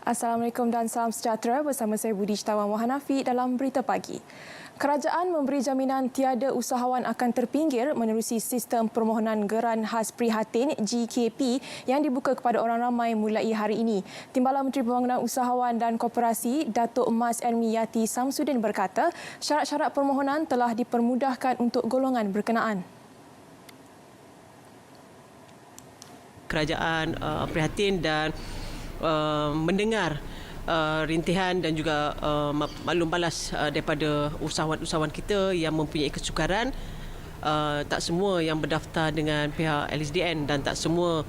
Assalamualaikum dan salam sejahtera, bersama saya Budi Citawan Wahanafi dalam Berita Pagi. Kerajaan memberi jaminan tiada usahawan akan terpinggir menerusi sistem permohonan geran khas prihatin GKP yang dibuka kepada orang ramai mulai hari ini. Timbalan Menteri Pembangunan Usahawan dan Koperasi Datuk Mas Elmi Yati Samsudin berkata, syarat-syarat permohonan telah dipermudahkan untuk golongan berkenaan. Kerajaan prihatin dan mendengar rintihan dan juga maklum balas daripada usahawan-usahawan kita yang mempunyai kesukaran. Tak semua yang berdaftar dengan pihak LSDN dan tak semua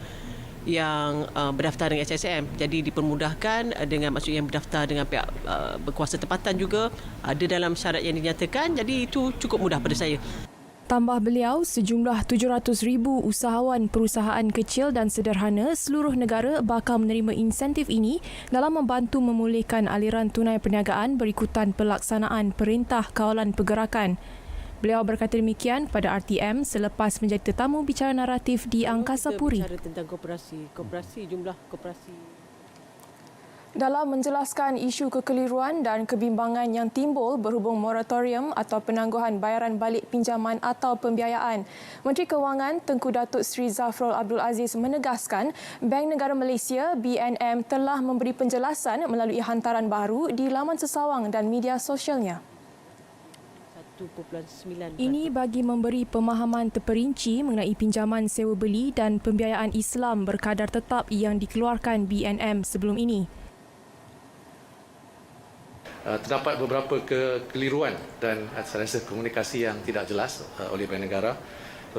yang berdaftar dengan SSM. Jadi dipermudahkan dengan maksudnya yang berdaftar dengan pihak berkuasa tempatan juga ada dalam syarat yang dinyatakan. Jadi itu cukup mudah pada saya. Tambah beliau, sejumlah 700,000 usahawan perusahaan kecil dan sederhana seluruh negara bakal menerima insentif ini dalam membantu memulihkan aliran tunai perniagaan berikutan pelaksanaan Perintah Kawalan Pergerakan. Beliau berkata demikian pada RTM selepas menjadi tetamu bicara naratif di Angkasa Puri. Bicara tentang koperasi, jumlah koperasi. Dalam menjelaskan isu kekeliruan dan kebimbangan yang timbul berhubung moratorium atau penangguhan bayaran balik pinjaman atau pembiayaan, Menteri Kewangan Tengku Datuk Seri Zafrul Abdul Aziz menegaskan Bank Negara Malaysia BNM telah memberi penjelasan melalui hantaran baru di laman sesawang dan media sosialnya. Ini bagi memberi pemahaman terperinci mengenai pinjaman sewa beli dan pembiayaan Islam berkadar tetap yang dikeluarkan BNM sebelum ini. Terdapat beberapa kekeliruan dan saya rasa komunikasi yang tidak jelas oleh Bank Negara.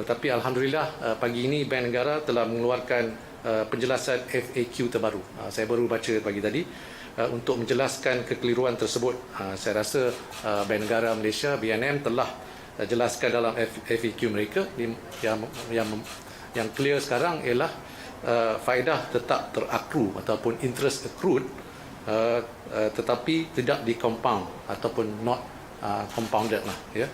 Tetapi Alhamdulillah pagi ini Bank Negara telah mengeluarkan penjelasan FAQ terbaru. Saya baru baca pagi tadi untuk menjelaskan kekeliruan tersebut. Saya rasa Bank Negara Malaysia BNM telah jelaskan dalam FAQ mereka yang clear sekarang ialah faedah tetap terakru ataupun interest accrued tetapi tidak di-compound ataupun not compounded lah. Ya.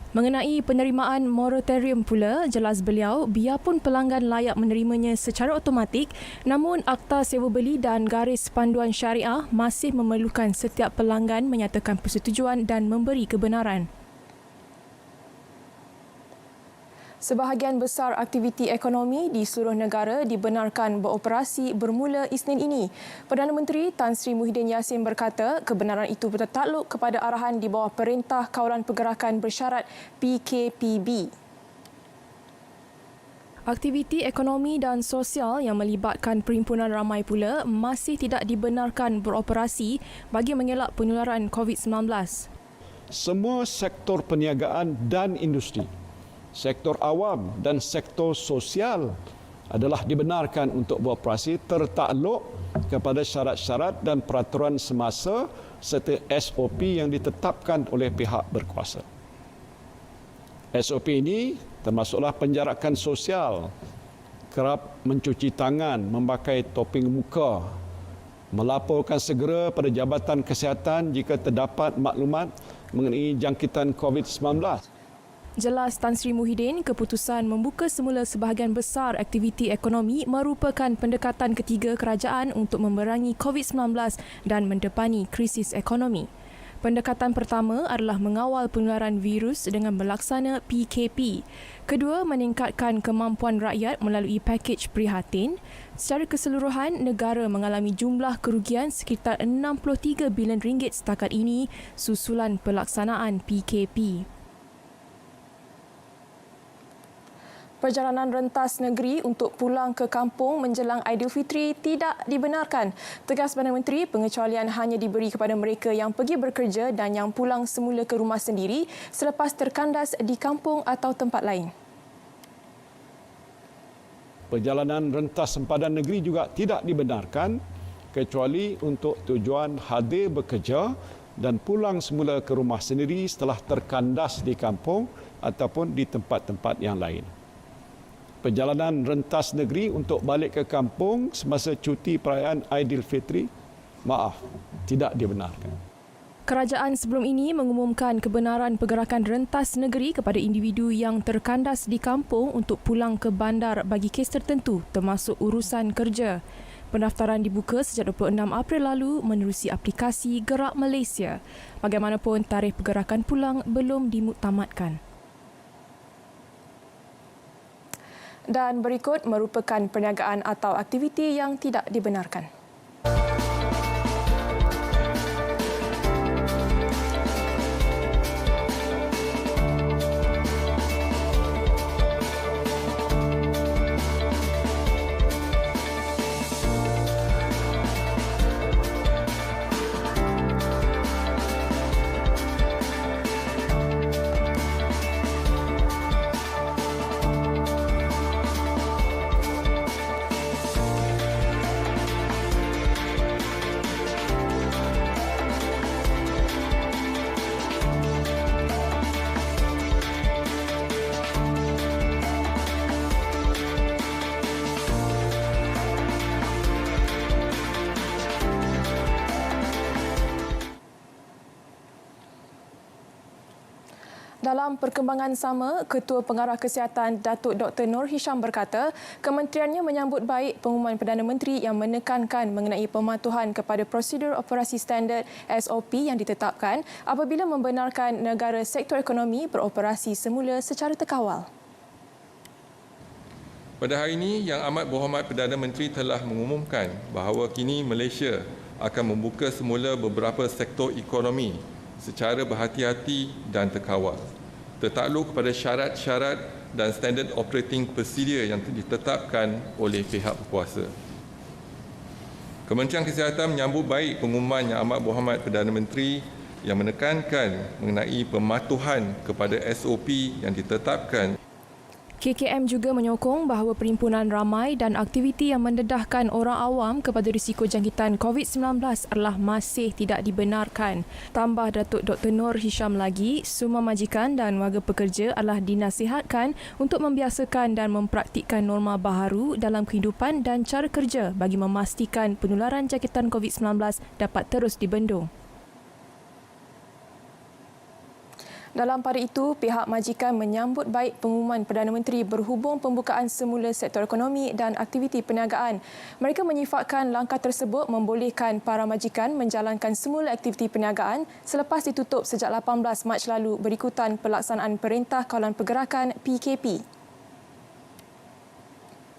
Mengenai penerimaan moratorium pula, jelas beliau, biarpun pelanggan layak menerimanya secara automatik, namun Akta Sewa Beli dan Garis Panduan Syariah masih memerlukan setiap pelanggan menyatakan persetujuan dan memberi kebenaran. Sebahagian besar aktiviti ekonomi di seluruh negara dibenarkan beroperasi bermula Isnin ini. Perdana Menteri Tan Sri Muhyiddin Yassin berkata kebenaran itu bertakluk kepada arahan di bawah Perintah Kawalan Pergerakan Bersyarat PKPB. Aktiviti ekonomi dan sosial yang melibatkan perhimpunan ramai pula masih tidak dibenarkan beroperasi bagi mengelak penularan COVID-19. Semua sektor perniagaan dan industri, sektor awam dan sektor sosial adalah dibenarkan untuk beroperasi tertakluk kepada syarat-syarat dan peraturan semasa serta SOP yang ditetapkan oleh pihak berkuasa. SOP ini termasuklah penjarakan sosial, kerap mencuci tangan, memakai topeng muka, melaporkan segera pada Jabatan Kesihatan jika terdapat maklumat mengenai jangkitan COVID-19. Jelas Tan Sri Muhyiddin, keputusan membuka semula sebahagian besar aktiviti ekonomi merupakan pendekatan ketiga kerajaan untuk memerangi COVID-19 dan mendepani krisis ekonomi. Pendekatan pertama adalah mengawal penularan virus dengan melaksana PKP. Kedua, meningkatkan kemampuan rakyat melalui pakej prihatin. Secara keseluruhan, negara mengalami jumlah kerugian sekitar 63 bilion ringgit setakat ini susulan pelaksanaan PKP. Perjalanan rentas negeri untuk pulang ke kampung menjelang Aidilfitri tidak dibenarkan. Tegas Perdana Menteri, pengecualian hanya diberi kepada mereka yang pergi bekerja dan yang pulang semula ke rumah sendiri selepas terkandas di kampung atau tempat lain. Perjalanan rentas sempadan negeri juga tidak dibenarkan kecuali untuk tujuan hadir bekerja dan pulang semula ke rumah sendiri setelah terkandas di kampung ataupun di tempat-tempat yang lain. Perjalanan rentas negeri untuk balik ke kampung semasa cuti perayaan Aidilfitri, tidak dibenarkan. Kerajaan sebelum ini mengumumkan kebenaran pergerakan rentas negeri kepada individu yang terkandas di kampung untuk pulang ke bandar bagi kes tertentu termasuk urusan kerja. Pendaftaran dibuka sejak 26 April lalu menerusi aplikasi Gerak Malaysia. Bagaimanapun, tarikh pergerakan pulang belum dimuktamadkan. Dan berikut merupakan perniagaan atau aktiviti yang tidak dibenarkan. Dalam perkembangan sama, Ketua Pengarah Kesihatan Datuk Dr. Nur Hisham berkata, kementeriannya menyambut baik pengumuman Perdana Menteri yang menekankan mengenai pematuhan kepada prosedur operasi standard SOP yang ditetapkan apabila membenarkan negara sektor ekonomi beroperasi semula secara terkawal. Pada hari ini, Yang Amat Berhormat Perdana Menteri telah mengumumkan bahawa kini Malaysia akan membuka semula beberapa sektor ekonomi secara berhati-hati dan terkawal, tertakluk kepada syarat-syarat dan standard operating procedure yang ditetapkan oleh pihak berkuasa. Kementerian Kesihatan menyambut baik pengumuman Yang Amat Berhormat Perdana Menteri yang menekankan mengenai pematuhan kepada SOP yang ditetapkan. KKM juga menyokong bahawa perimpunan ramai dan aktiviti yang mendedahkan orang awam kepada risiko jangkitan COVID-19 adalah masih tidak dibenarkan. Tambah Datuk Dr. Nur Hisham lagi, semua majikan dan warga pekerja adalah dinasihatkan untuk membiasakan dan mempraktikkan norma baharu dalam kehidupan dan cara kerja bagi memastikan penularan jangkitan COVID-19 dapat terus dibendung. Dalam pada itu, pihak majikan menyambut baik pengumuman Perdana Menteri berhubung pembukaan semula sektor ekonomi dan aktiviti perniagaan. Mereka menyifatkan langkah tersebut membolehkan para majikan menjalankan semula aktiviti perniagaan selepas ditutup sejak 18 Mac lalu berikutan pelaksanaan Perintah Kawalan Pergerakan PKP.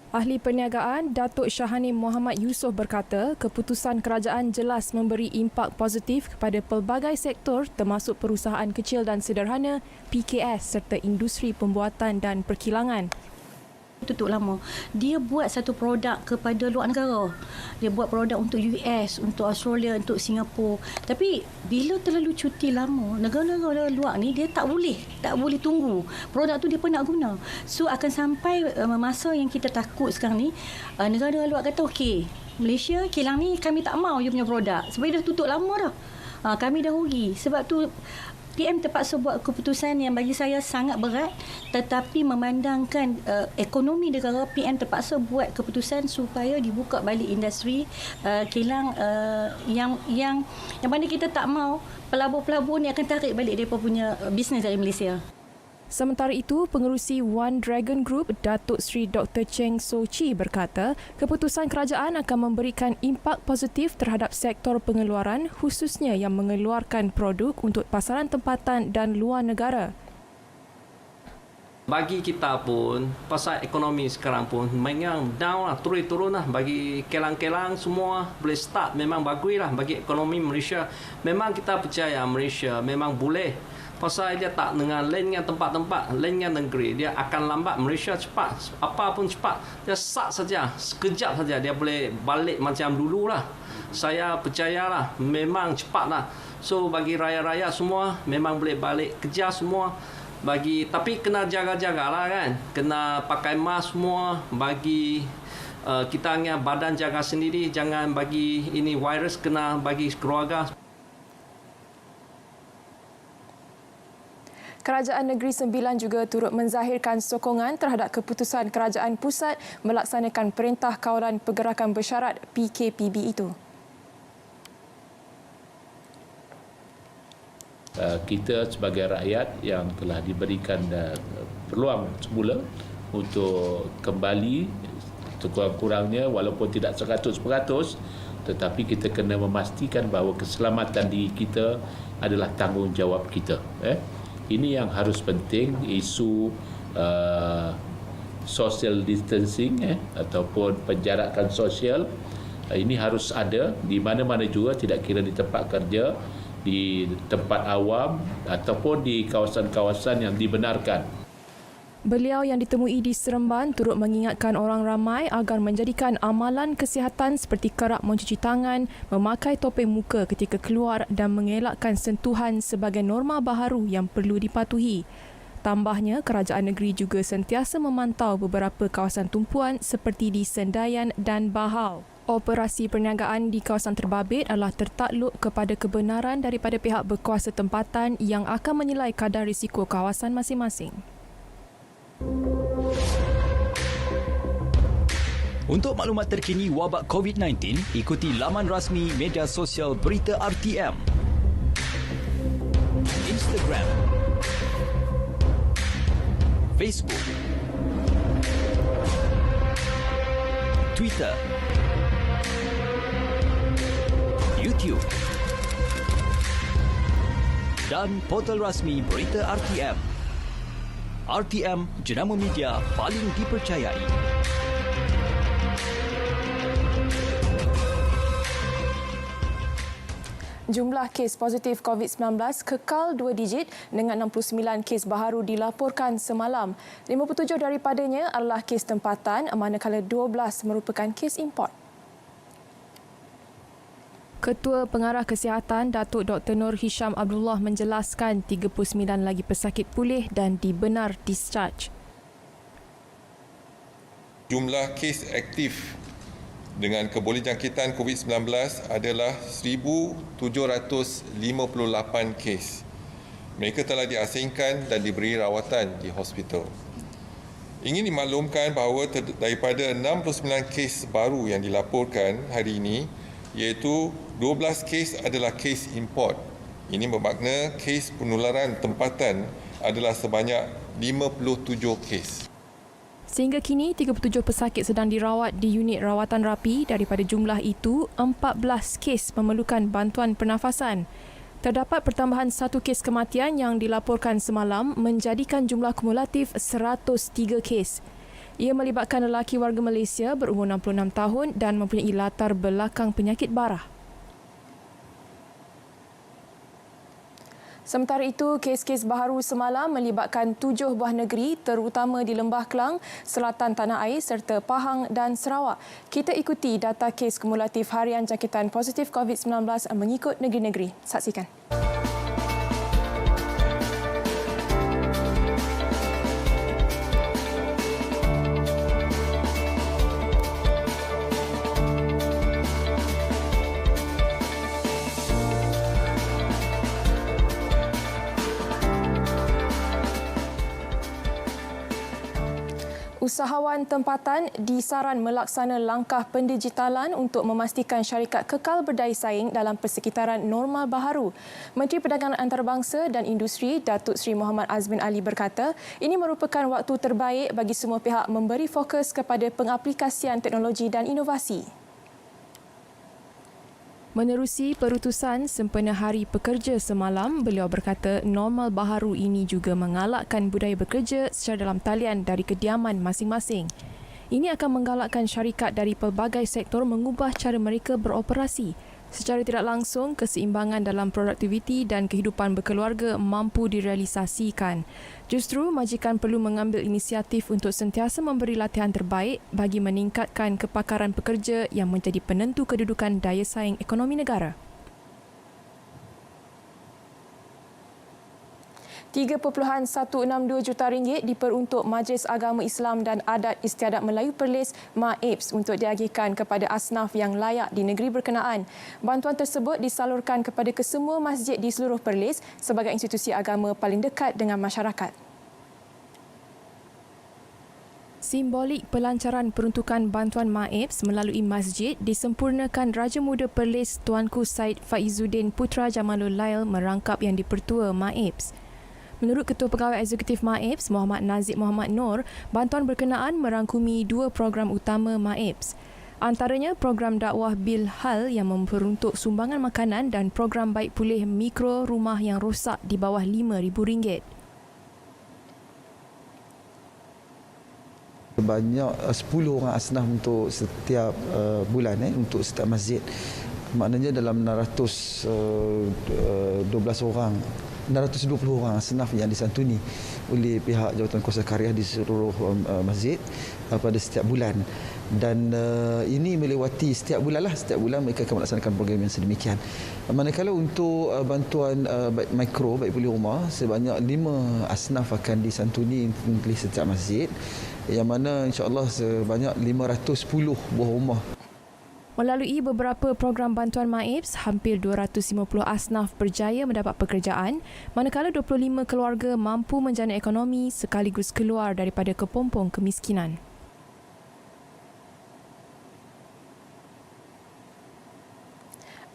Ahli Perniagaan Datuk Syahanim Muhammad Yusof berkata, keputusan kerajaan jelas memberi impak positif kepada pelbagai sektor termasuk perusahaan kecil dan sederhana, PKS serta industri pembuatan dan perkilangan. Tutup lama. Dia buat satu produk kepada luar negara. Dia buat produk untuk US, untuk Australia, untuk Singapura. Tapi bila terlalu cuti lama, negara-negara luar ni dia tak boleh tunggu. Produk tu dia pun nak guna. So akan sampai masa yang kita takut sekarang ni, negara-negara luar kata okey, Malaysia kilang ni kami tak mau you punya produk sebab dia dah tutup lama dah. Kami dah rugi. Sebab tu PM terpaksa buat keputusan yang bagi saya sangat berat, tetapi memandangkan ekonomi negara, PM terpaksa buat keputusan supaya dibuka balik industri kilang yang mana kita tak mau pelabur-pelabur ni akan tarik balik mereka punya bisnes dari Malaysia. Sementara itu, Pengerusi One Dragon Group, Datuk Seri Dr. Cheng So Chi berkata, keputusan kerajaan akan memberikan impak positif terhadap sektor pengeluaran khususnya yang mengeluarkan produk untuk pasaran tempatan dan luar negara. Bagi kita pun, pasal ekonomi sekarang pun memang down lah, turun lah. Bagi kelang-kelang semua boleh start, memang bagus lah bagi ekonomi Malaysia. Memang kita percaya Malaysia memang boleh. Pasal dia tak dengan lain dengan tempat-tempat, lain dengan negeri. Dia akan lambat, Malaysia cepat. Apa pun cepat. Dia sat saja, sekejap saja dia boleh balik macam dulu lah. Saya percayalah, memang cepat lah. So bagi raya-raya semua, memang boleh balik kerja semua. Tapi kena jaga-jagalah kan. Kena pakai mask semua. Bagi kita punya badan jaga sendiri. Jangan bagi ini virus kena bagi keluarga. Kerajaan Negeri Sembilan juga turut menzahirkan sokongan terhadap keputusan Kerajaan Pusat melaksanakan Perintah Kawalan Pergerakan Bersyarat PKPB itu. Kita sebagai rakyat yang telah diberikan peluang semula untuk kembali Sekurang-kurangnya walaupun tidak 100%, tetapi kita kena memastikan bahawa keselamatan diri kita adalah tanggungjawab kita. Ini yang harus penting, isu social distancing ataupun penjarakan sosial. Ini harus ada di mana-mana juga, tidak kira di tempat kerja, di tempat awam ataupun di kawasan-kawasan yang dibenarkan. Beliau yang ditemui di Seremban turut mengingatkan orang ramai agar menjadikan amalan kesihatan seperti kerap mencuci tangan, memakai topeng muka ketika keluar dan mengelakkan sentuhan sebagai norma baharu yang perlu dipatuhi. Tambahnya, kerajaan negeri juga sentiasa memantau beberapa kawasan tumpuan seperti di Sendayan dan Bahau. Operasi perniagaan di kawasan terbabit adalah tertakluk kepada kebenaran daripada pihak berkuasa tempatan yang akan menilai kadar risiko kawasan masing-masing. Untuk maklumat terkini wabak COVID-19, ikuti laman rasmi media sosial Berita RTM. Instagram, Facebook, Twitter, YouTube dan portal rasmi Berita RTM. RTM, jenama media paling dipercayai. Jumlah kes positif COVID-19 kekal 2 digit dengan 69 kes baharu dilaporkan semalam. 57 daripadanya adalah kes tempatan manakala 12 merupakan kes import. Ketua Pengarah Kesihatan Datuk Dr. Nur Hisham Abdullah menjelaskan 39 lagi pesakit pulih dan dibenar discharge. Jumlah kes aktif dengan kebolehjangkitan COVID-19 adalah 1,758 kes. Mereka telah diasingkan dan diberi rawatan di hospital. Ingin dimaklumkan bahawa daripada 69 kes baru yang dilaporkan hari ini, iaitu 12 kes adalah kes import. Ini bermakna kes penularan tempatan adalah sebanyak 57 kes. Sehingga kini, 37 pesakit sedang dirawat di unit rawatan rapi. Daripada jumlah itu, 14 kes memerlukan bantuan pernafasan. Terdapat pertambahan 1 kes kematian yang dilaporkan semalam menjadikan jumlah kumulatif 103 kes. Ia melibatkan lelaki warga Malaysia berumur 66 tahun dan mempunyai latar belakang penyakit barah. Sementara itu, kes-kes baharu semalam melibatkan 7 buah negeri terutama di Lembah Kelang, selatan Tanah Air serta Pahang dan Sarawak. Kita ikuti data kes kumulatif harian jangkitan positif COVID-19 mengikut negeri-negeri. Saksikan. Usahawan tempatan disaran melaksana langkah pendigitalan untuk memastikan syarikat kekal berdaya saing dalam persekitaran normal baharu. Menteri Perdagangan Antarabangsa dan Industri Datuk Seri Muhammad Azmin Ali berkata, ini merupakan waktu terbaik bagi semua pihak memberi fokus kepada pengaplikasian teknologi dan inovasi. Menerusi perutusan sempena Hari Pekerja semalam, beliau berkata normal baharu ini juga mengalakkan budaya bekerja secara dalam talian dari kediaman masing-masing. Ini akan menggalakkan syarikat dari pelbagai sektor mengubah cara mereka beroperasi. Secara tidak langsung, keseimbangan dalam produktiviti dan kehidupan berkeluarga mampu direalisasikan. Justru, majikan perlu mengambil inisiatif untuk sentiasa memberi latihan terbaik bagi meningkatkan kepakaran pekerja yang menjadi penentu kedudukan daya saing ekonomi negara. 3.162 juta ringgit diperuntuk Majlis Agama Islam dan Adat Istiadat Melayu Perlis MAIPS untuk diagihkan kepada asnaf yang layak di negeri berkenaan. Bantuan tersebut disalurkan kepada kesemua masjid di seluruh Perlis sebagai institusi agama paling dekat dengan masyarakat. Simbolik pelancaran peruntukan bantuan MAIPS melalui masjid disempurnakan Raja Muda Perlis Tuanku Said Faizuddin Putra Jamalul Lail merangkap yang dipertua MAIPS. Menurut Ketua Pegawai Eksekutif MAEPS, Muhammad Nazib Muhammad Noor, bantuan berkenaan merangkumi 2 program utama MAEPS. Antaranya program dakwah bil hal yang memperuntuk sumbangan makanan dan program baik pulih mikro rumah yang rosak di bawah RM5,000. Banyak 10 orang asnaf untuk setiap bulan untuk setiap masjid. Maknanya dalam 612 orang 620 orang asnaf yang disantuni oleh pihak Jawatan Kuasa Karya di seluruh masjid pada setiap bulan. Dan ini melewati setiap bulan mereka akan melaksanakan program yang sedemikian. Manakala untuk bantuan baik mikro, baik pulih rumah, sebanyak 5 asnaf akan disantuni oleh setiap masjid, yang mana insya-Allah sebanyak 510 buah rumah. Melalui beberapa program bantuan MAEPS, hampir 250 asnaf berjaya mendapat pekerjaan, manakala 25 keluarga mampu menjana ekonomi sekaligus keluar daripada kepompong kemiskinan.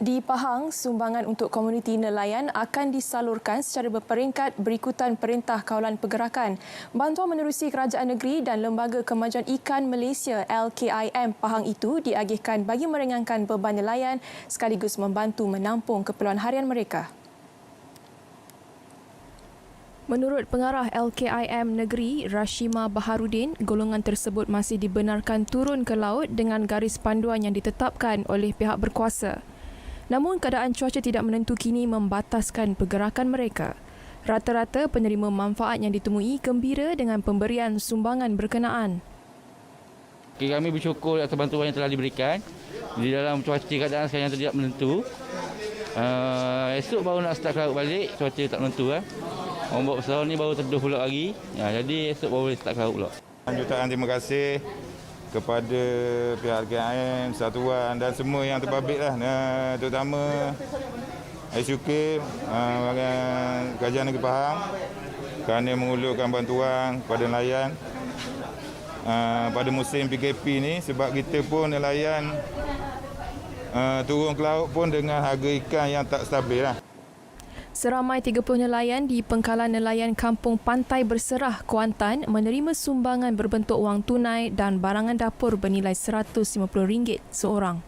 Di Pahang, sumbangan untuk komuniti nelayan akan disalurkan secara berperingkat berikutan Perintah Kawalan Pergerakan. Bantuan menerusi Kerajaan Negeri dan Lembaga Kemajuan Ikan Malaysia LKIM Pahang itu diagihkan bagi meringankan beban nelayan sekaligus membantu menampung keperluan harian mereka. Menurut pengarah LKIM Negeri, Rashima Baharudin, golongan tersebut masih dibenarkan turun ke laut dengan garis panduan yang ditetapkan oleh pihak berkuasa. Namun keadaan cuaca tidak menentu kini membataskan pergerakan mereka. Rata-rata penerima manfaat yang ditemui gembira dengan pemberian sumbangan berkenaan. Kami bersyukur atas bantuan yang telah diberikan. Di dalam cuaca keadaan sekarang yang tidak menentu. Esok baru nak start ke laut balik, cuaca tak menentu. Ombak besar ni baru teduh pula lagi. Jadi esok baru boleh start ke laut pula. Jutaan terima kasih kepada pihak KIM, Satuan dan semua yang terbabit lah, terutama SUK, Kerajaan Negeri Pahang kerana mengulurkan bantuan kepada nelayan pada musim PKP ni, sebab kita pun nelayan turun ke laut pun dengan harga ikan yang tak stabil lah. Seramai 30 nelayan di Pengkalan Nelayan Kampung Pantai Berserah, Kuantan menerima sumbangan berbentuk wang tunai dan barangan dapur bernilai RM150 seorang.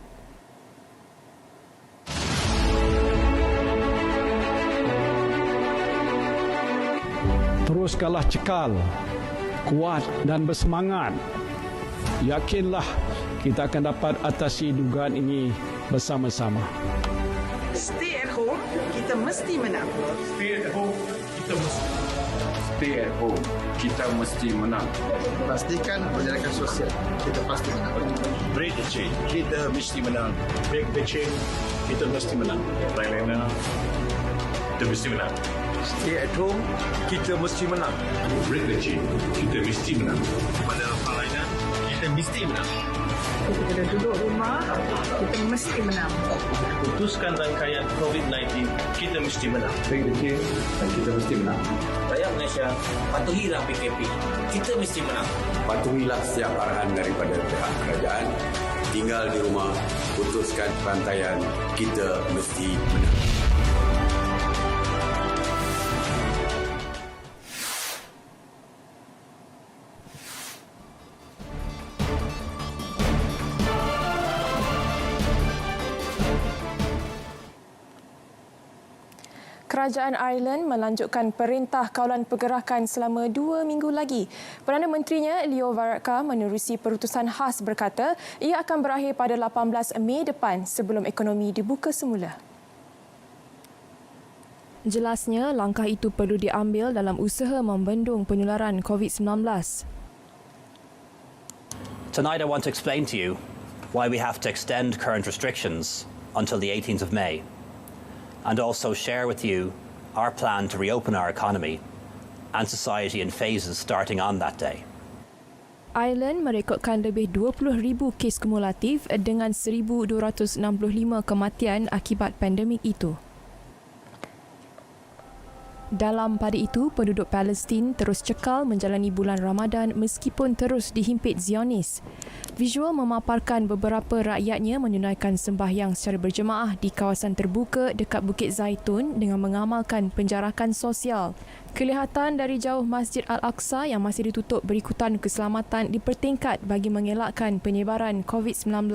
Teruskanlah cekal, kuat dan bersemangat. Yakinlah kita akan dapat atasi dugaan ini bersama-sama. Stay at home, kita mesti menang. Stay at home, kita mesti. Stay at home, kita mesti menang. Pastikan perjalanan sosial, kita pasti menang. Break the chain, kita mesti menang. Break the chain, kita mesti menang. Thailand, kita mesti menang. Stay at home, kita mesti menang. Break the chain, kita mesti menang. Pada perlawanan, kita mesti menang. Kita duduk rumah, kita mesti menang. Putuskan rangkaian COVID-19, kita mesti menang. Break the chain, dan kita mesti menang. Rakyat Malaysia, patuhilah PKP. Kita mesti menang. Patuhilah setiap arahan daripada pihak kerajaan. Tinggal di rumah, putuskan rantaian, kita mesti menang. Kerajaan Ireland melanjutkan Perintah Kawalan Pergerakan selama 2 minggu lagi. Perdana Menterinya Leo Varadkar menerusi perutusan khas berkata ia akan berakhir pada 18 Mei depan sebelum ekonomi dibuka semula. Jelasnya, langkah itu perlu diambil dalam usaha membendung penularan COVID-19. Tonight I want to explain to you why we have to extend current restrictions until the 18th of May. And also share with you our plan to reopen our economy and society in phases starting on that day. Ireland merekodkan lebih 20,000 kes kumulatif dengan 1,265 kematian akibat pandemik itu. Dalam pada itu, penduduk Palestin terus cekal menjalani bulan Ramadan meskipun terus dihimpit Zionis. Visual memaparkan beberapa rakyatnya menunaikan sembahyang secara berjemaah di kawasan terbuka dekat Bukit Zaitun dengan mengamalkan penjarakan sosial. Kelihatan dari jauh Masjid Al-Aqsa yang masih ditutup berikutan keselamatan dipertingkat bagi mengelakkan penyebaran COVID-19.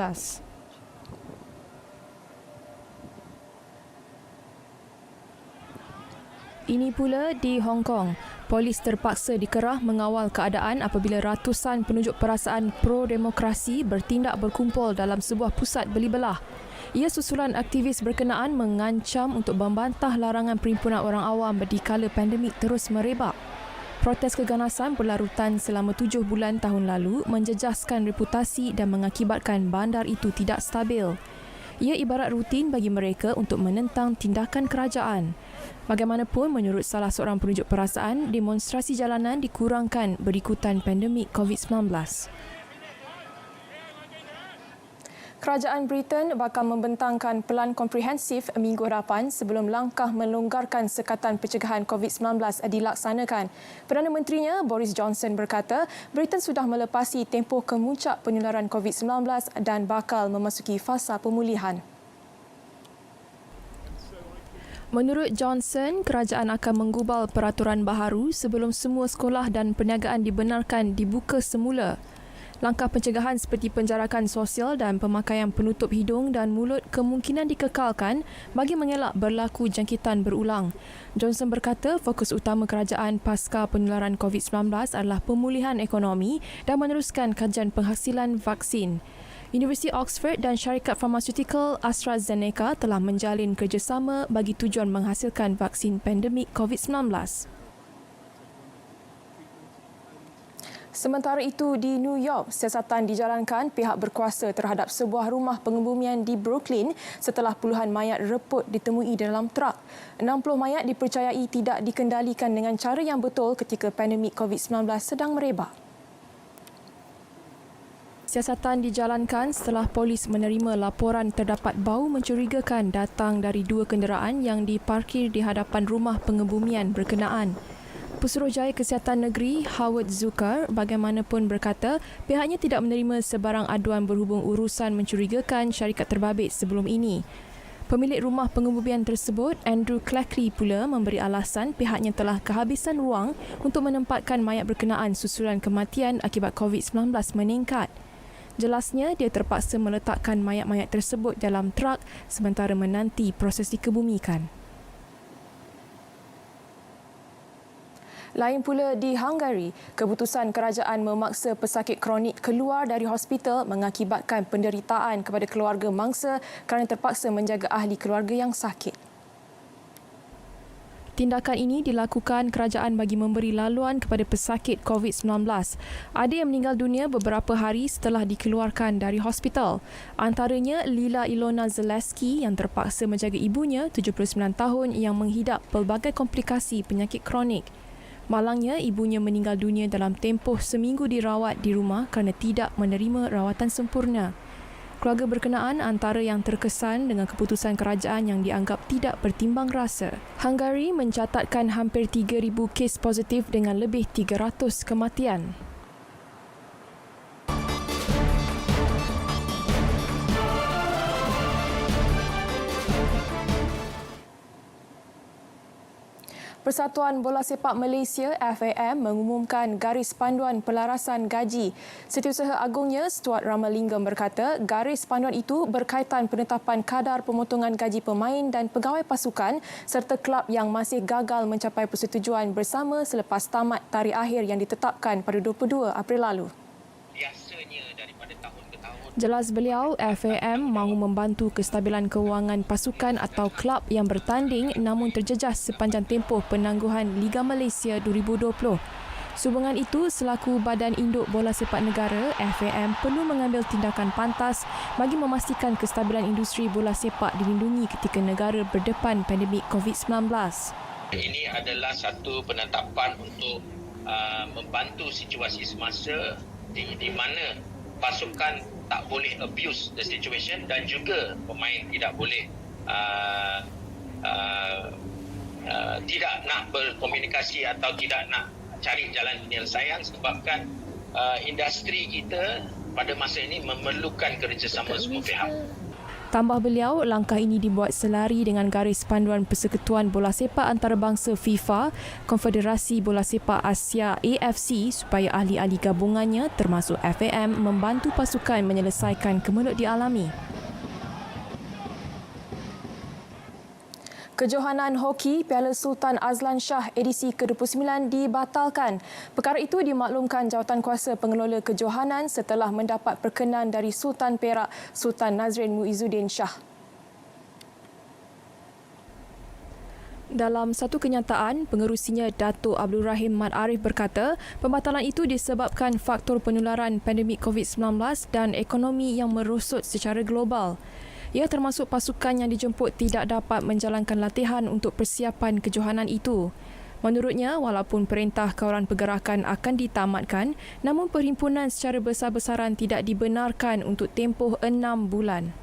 Ini pula di Hong Kong. Polis terpaksa dikerah mengawal keadaan apabila ratusan penunjuk perasaan pro-demokrasi bertindak berkumpul dalam sebuah pusat beli belah. Ia susulan aktivis berkenaan mengancam untuk membantah larangan perhimpunan orang awam dikala pandemik terus merebak. Protes keganasan berlarutan selama 7 bulan tahun lalu menjejaskan reputasi dan mengakibatkan bandar itu tidak stabil. Ia ibarat rutin bagi mereka untuk menentang tindakan kerajaan. Bagaimanapun, menurut salah seorang penunjuk perasaan, demonstrasi jalanan dikurangkan berikutan pandemik COVID-19. Kerajaan Britain bakal membentangkan pelan komprehensif minggu hadapan sebelum langkah melonggarkan sekatan pencegahan COVID-19 dilaksanakan. Perdana Menterinya Boris Johnson berkata, Britain sudah melepasi tempoh kemuncak penularan COVID-19 dan bakal memasuki fasa pemulihan. Menurut Johnson, kerajaan akan menggubal peraturan baharu sebelum semua sekolah dan perniagaan dibenarkan dibuka semula. Langkah pencegahan seperti penjarakan sosial dan pemakaian penutup hidung dan mulut kemungkinan dikekalkan bagi mengelak berlaku jangkitan berulang. Johnson berkata fokus utama kerajaan pasca penularan COVID-19 adalah pemulihan ekonomi dan meneruskan kajian penghasilan vaksin. Universiti Oxford dan syarikat farmaseutical AstraZeneca telah menjalin kerjasama bagi tujuan menghasilkan vaksin pandemik COVID-19. Sementara itu, di New York, siasatan dijalankan pihak berkuasa terhadap sebuah rumah pengebumian di Brooklyn setelah puluhan mayat reput ditemui dalam trak. 60 mayat dipercayai tidak dikendalikan dengan cara yang betul ketika pandemik COVID-19 sedang merebak. Siasatan dijalankan setelah polis menerima laporan terdapat bau mencurigakan datang dari 2 kenderaan yang diparkir di hadapan rumah pengebumian berkenaan. Pesuruhjaya Kesihatan Negeri Howard Zucker bagaimanapun berkata pihaknya tidak menerima sebarang aduan berhubung urusan mencurigakan syarikat terbabit sebelum ini. Pemilik rumah pengebumian tersebut, Andrew Clackley pula memberi alasan pihaknya telah kehabisan ruang untuk menempatkan mayat berkenaan susulan kematian akibat COVID-19 meningkat. Jelasnya, dia terpaksa meletakkan mayat-mayat tersebut dalam trak sementara menanti proses dikebumikan. Lain pula di Hungary, keputusan kerajaan memaksa pesakit kronik keluar dari hospital mengakibatkan penderitaan kepada keluarga mangsa kerana terpaksa menjaga ahli keluarga yang sakit. Tindakan ini dilakukan kerajaan bagi memberi laluan kepada pesakit COVID-19. Ada yang meninggal dunia beberapa hari setelah dikeluarkan dari hospital. Antaranya Lila Ilona Zaleski yang terpaksa menjaga ibunya 79 tahun yang menghidap pelbagai komplikasi penyakit kronik. Malangnya, ibunya meninggal dunia dalam tempoh seminggu dirawat di rumah kerana tidak menerima rawatan sempurna. Keluarga berkenaan antara yang terkesan dengan keputusan kerajaan yang dianggap tidak bertimbang rasa. Hungary mencatatkan hampir 3,000 kes positif dengan lebih 300 kematian. Persatuan Bola Sepak Malaysia FAM mengumumkan garis panduan pelarasan gaji. Setiausaha Agungnya Stuart Ramalingam berkata garis panduan itu berkaitan penetapan kadar pemotongan gaji pemain dan pegawai pasukan serta kelab yang masih gagal mencapai persetujuan bersama selepas tamat tarikh akhir yang ditetapkan pada 22 April lalu. Jelas beliau, FAM mahu membantu kestabilan kewangan pasukan atau kelab yang bertanding namun terjejas sepanjang tempoh penangguhan Liga Malaysia 2020. Sehubungan itu, selaku Badan Induk Bola Sepak Negara, FAM perlu mengambil tindakan pantas bagi memastikan kestabilan industri bola sepak dilindungi ketika negara berdepan pandemik COVID-19. Ini adalah satu penetapan untuk membantu situasi semasa di mana pasukan tak boleh abuse the situation dan juga pemain tidak boleh tidak nak berkomunikasi atau tidak nak cari jalan penyelesaian sebabkan industri kita pada masa ini memerlukan kerjasama semua pihak. Tambah beliau, langkah ini dibuat selari dengan garis panduan Persekutuan Bola Sepak Antarabangsa FIFA, Konfederasi Bola Sepak Asia AFC supaya ahli-ahli gabungannya termasuk FAM membantu pasukan menyelesaikan kemelut dialami. Kejohanan hoki Piala Sultan Azlan Shah edisi ke-29 dibatalkan. Perkara itu dimaklumkan Jawatankuasa Pengelola Kejohanan setelah mendapat perkenan dari Sultan Perak, Sultan Nazrin Muizuddin Shah. Dalam satu kenyataan, pengerusinya Datuk Abdul Rahim Mat Arif berkata, pembatalan itu disebabkan faktor penularan pandemik COVID-19 dan ekonomi yang merosot secara global. Ia termasuk pasukan yang dijemput tidak dapat menjalankan latihan untuk persiapan kejohanan itu. Menurutnya, walaupun perintah kawalan pergerakan akan ditamatkan, namun perhimpunan secara besar-besaran tidak dibenarkan untuk tempoh 6 bulan.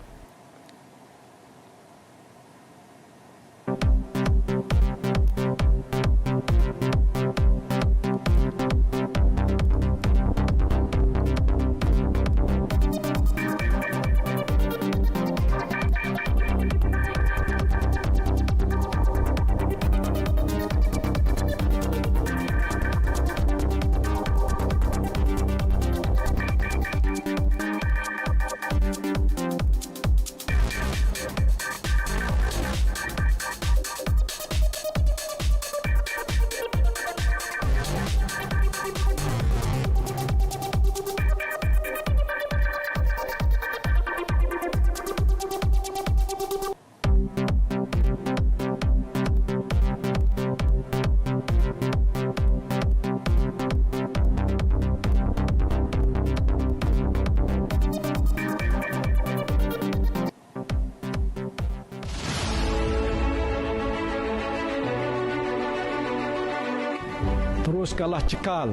Teruskanlah cekal,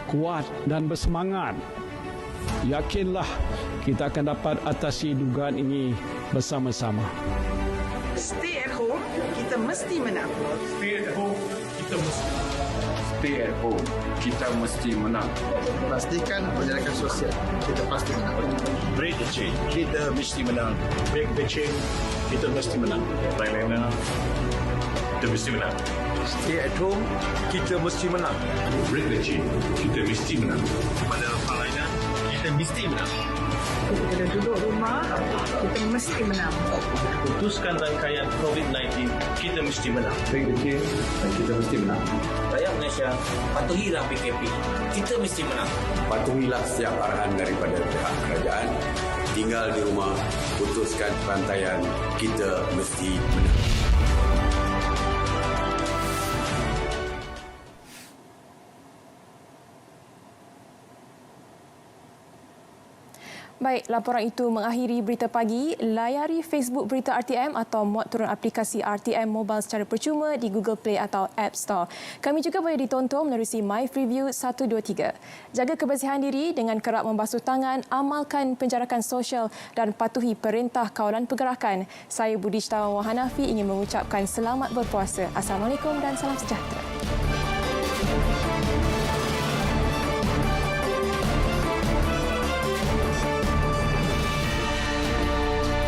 kuat dan bersemangat. Yakinlah kita akan dapat atasi dugaan ini bersama-sama. Stay at home, kita mesti menang. Stay at home, kita mesti. Stay at home, kita mesti menang. Pastikan penjarakan sosial, kita pasti menang. Break the chain, kita mesti menang. Break the chain, kita mesti menang. Lain-lainnya, kita mesti menang. Stay at home, kita mesti menang. Break the chain, kita mesti menang. Pada hal lainnya, kita mesti menang. Kita duduk rumah, kita mesti menang. Putuskan rangkaian COVID-19, kita mesti menang. Break the chain, kita mesti menang. Rakyat Malaysia, patuhilah PKP. Kita mesti menang. Patuhilah setiap arahan daripada pihak kerajaan. Tinggal di rumah, putuskan rantaian, kita mesti menang. Baik, laporan itu mengakhiri Berita Pagi. Layari Facebook Berita RTM atau muat turun aplikasi RTM Mobile secara percuma di Google Play atau App Store. Kami juga boleh ditonton menerusi My Freeview 123. Jaga kebersihan diri dengan kerap membasuh tangan, amalkan penjarakan sosial dan patuhi perintah kawalan pergerakan. Saya Budi Setawa Hanafi ingin mengucapkan selamat berpuasa. Assalamualaikum dan salam sejahtera.